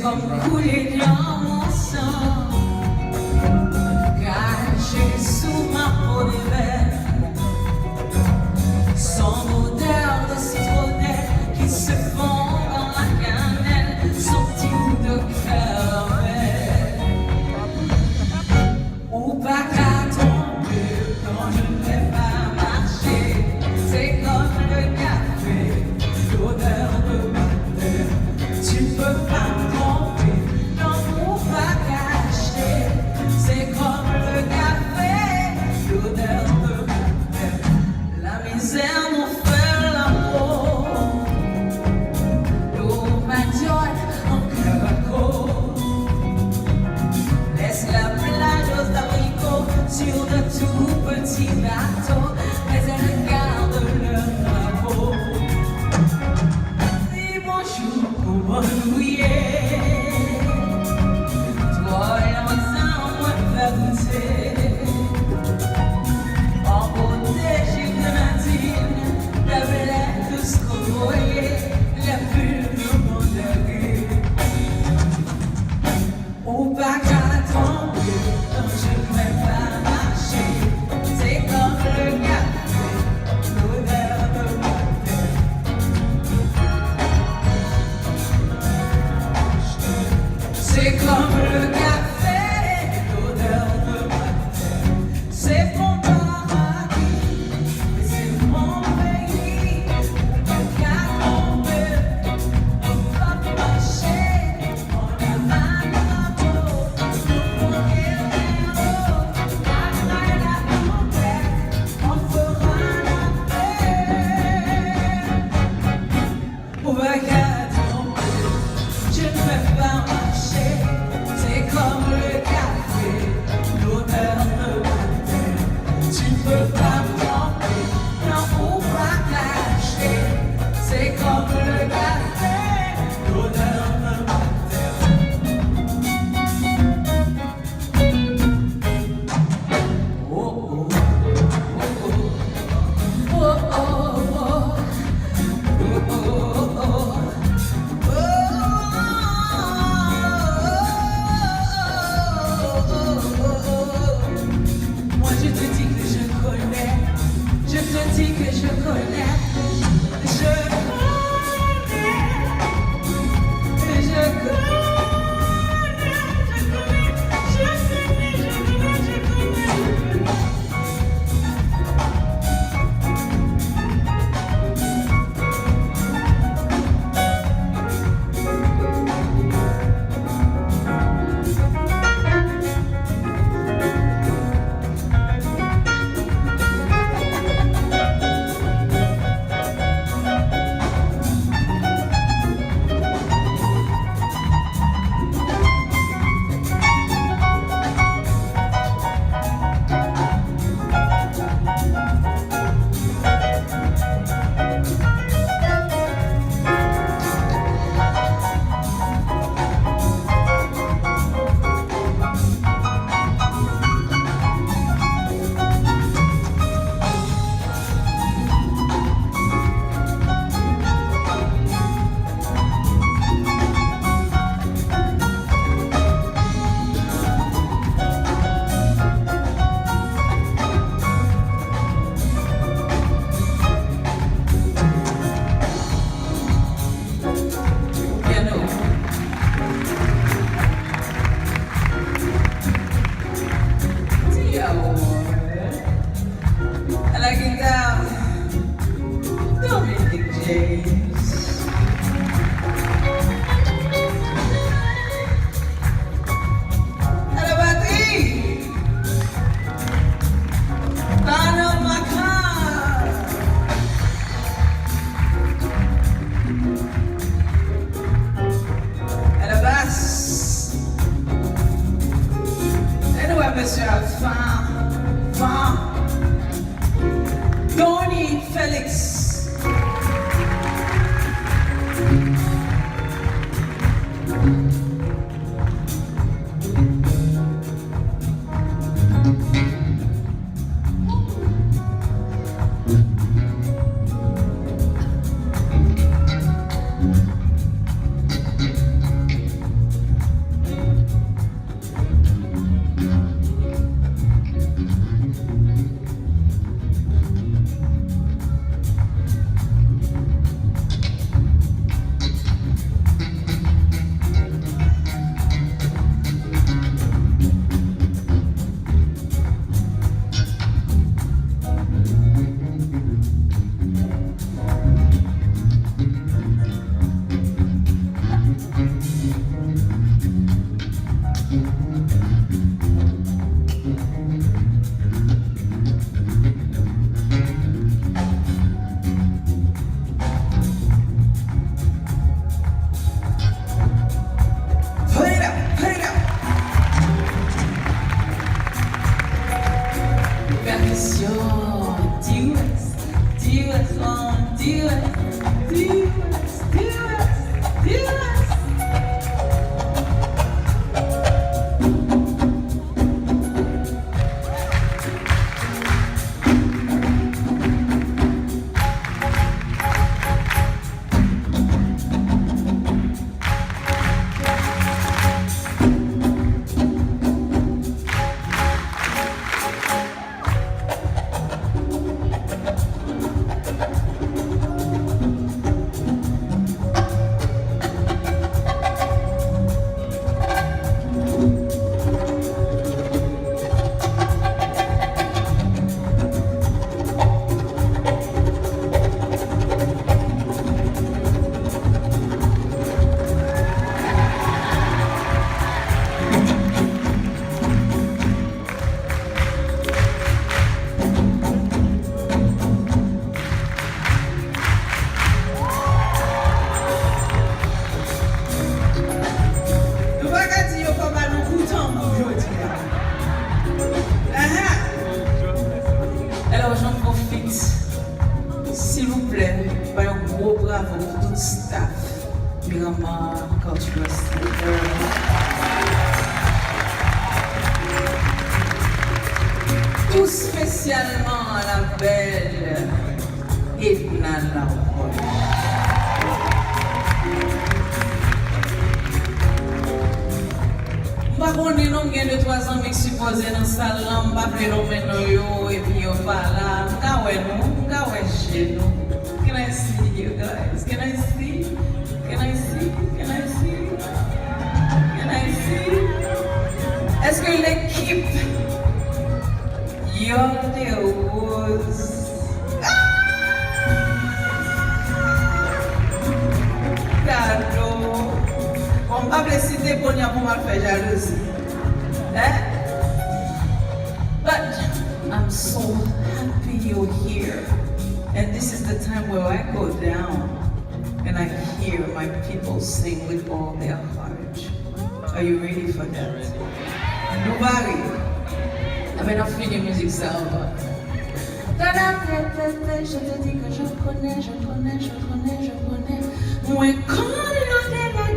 comme couler dans mon sang, caché sous ma peau de verre, son odeur de citronnelle qui se fond dans la cannelle, son type de caramel. Ou pas qu'à tomber quand je ne vais pas marcher, c'est comme le café, l'odeur de ma terre. Tu ne peux pas me tromper, non, ou pas cacher, c'est comme le café, l'odeur de ma terre. La misère m'en fait l'amour, l'eau m'adore en caraco. Laisse la plage aux abricots sur de tout petits bateaux, mais elle garde leur drapeau. Dis bonjour, comment nous toi et la matin, moi faire goûter. En beauté, j'ai grenadine, la belle de ce qu'on voyait, la plume de mon avis. Au bac à tomber, quand je ne vais pas marcher, c'est comme le café, l'odeur de ma terre. quand tu restes tout spécialement à la belle Edna Lamboy. M'a konne non gen de 3 ans mais supposé dans salle là m'a appelé non men yo et puis yo pas là m'ka wè chez nous. Can I see you guys? Can I see? Can I see? Can I see? Can I see? Est-ce que l'équipe Yonde was cadeau. On va pas citer pour nous mal faire jalousie. But I'm so happy you're here. And this is the time where I go down and I hear my people sing with all their heart. Are you ready for that? Nobody. I mean, I've fini musique ça va. Je te dis que je connais. Moi, quand l'on est là,